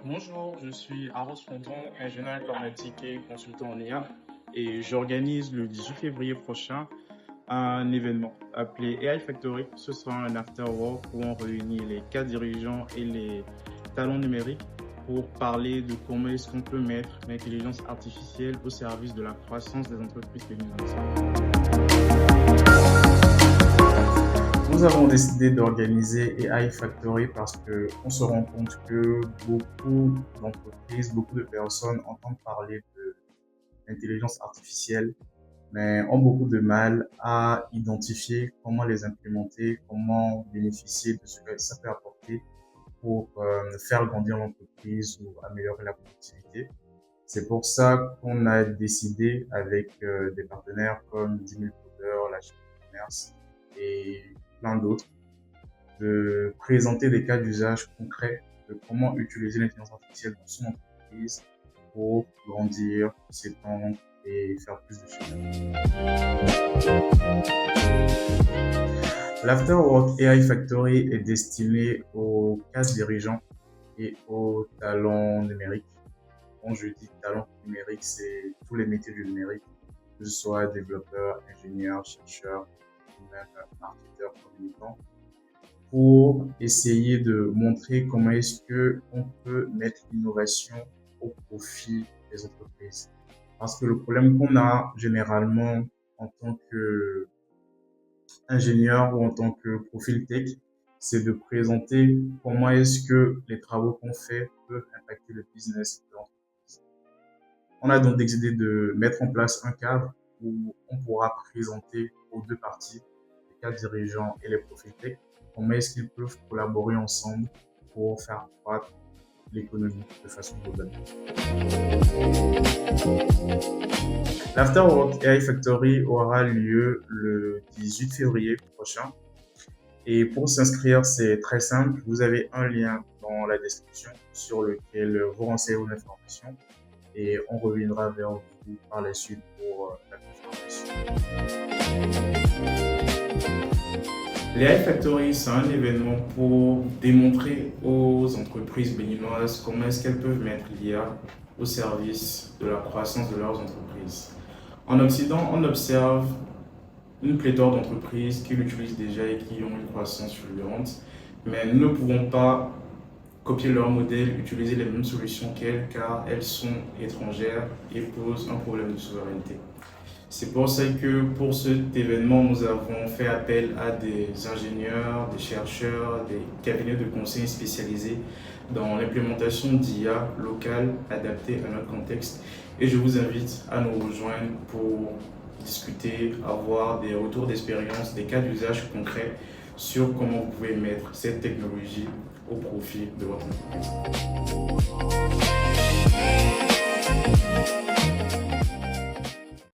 Bonjour, je suis Aros Fronton, ingénieur informatique et consultant en IA, et j'organise le 18 février prochain un événement appelé AI Factory. Ce sera un after-work où on réunit les cadres dirigeants et les talents numériques pour parler de comment est-ce qu'on peut mettre l'intelligence artificielle au service de la croissance des entreprises féminines. Nous avons décidé d'organiser AI Factory parce qu'on se rend compte que beaucoup d'entreprises, beaucoup de personnes entendent parler de l'intelligence artificielle, mais ont beaucoup de mal à identifier comment les implémenter, comment bénéficier de ce que ça peut apporter pour faire grandir l'entreprise ou améliorer la productivité. C'est pour ça qu'on a décidé avec des partenaires comme 10 000 codeurs, la Chambre de commerce et plein d'autres de présenter des cas d'usage concrets de comment utiliser l'intelligence artificielle dans son entreprise pour grandir, s'étendre et faire plus de chiffre. L'Afterwork AI Factory est destiné aux cadres dirigeants et aux talents numériques. Quand je dis talent numérique, c'est tous les métiers du numérique, que ce soit développeur, ingénieur, chercheur, ou même marketeur, communicant, pour essayer de montrer comment est-ce que on peut mettre l'innovation au profit des entreprises. Parce que le problème qu'on a généralement en tant qu'ingénieur ou en tant que profil tech, c'est de présenter comment est-ce que les travaux qu'on fait peuvent impacter le business de l'entreprise. On a donc décidé de mettre en place un cadre où on pourra présenter aux deux parties, les cadres dirigeants et les profils tech, comment est-ce qu'ils peuvent collaborer ensemble pour faire croître l'économie de façon globale. L'Afterwork AI Factory aura lieu le 18 février prochain. Et pour s'inscrire, c'est très simple. Vous avez un lien dans la description sur lequel vous renseignez vos informations et on reviendra vers vous par la suite pour la confirmation. L'AI Factory, c'est un événement pour démontrer aux entreprises béninoises comment est-ce qu'elles peuvent mettre l'IA au service de la croissance de leurs entreprises. En Occident, on observe une pléthore d'entreprises qui l'utilisent déjà et qui ont une croissance fulgurante, mais nous ne pouvons pas copier leur modèle, utiliser les mêmes solutions qu'elles, car elles sont étrangères et posent un problème de souveraineté. C'est pour ça que pour cet événement, nous avons fait appel à des ingénieurs, des chercheurs, des cabinets de conseil spécialisés dans l'implémentation d'IA locale adaptée à notre contexte. Et je vous invite à nous rejoindre pour discuter, avoir des retours d'expérience, des cas d'usage concrets sur comment vous pouvez mettre cette technologie au profit de votre entreprise.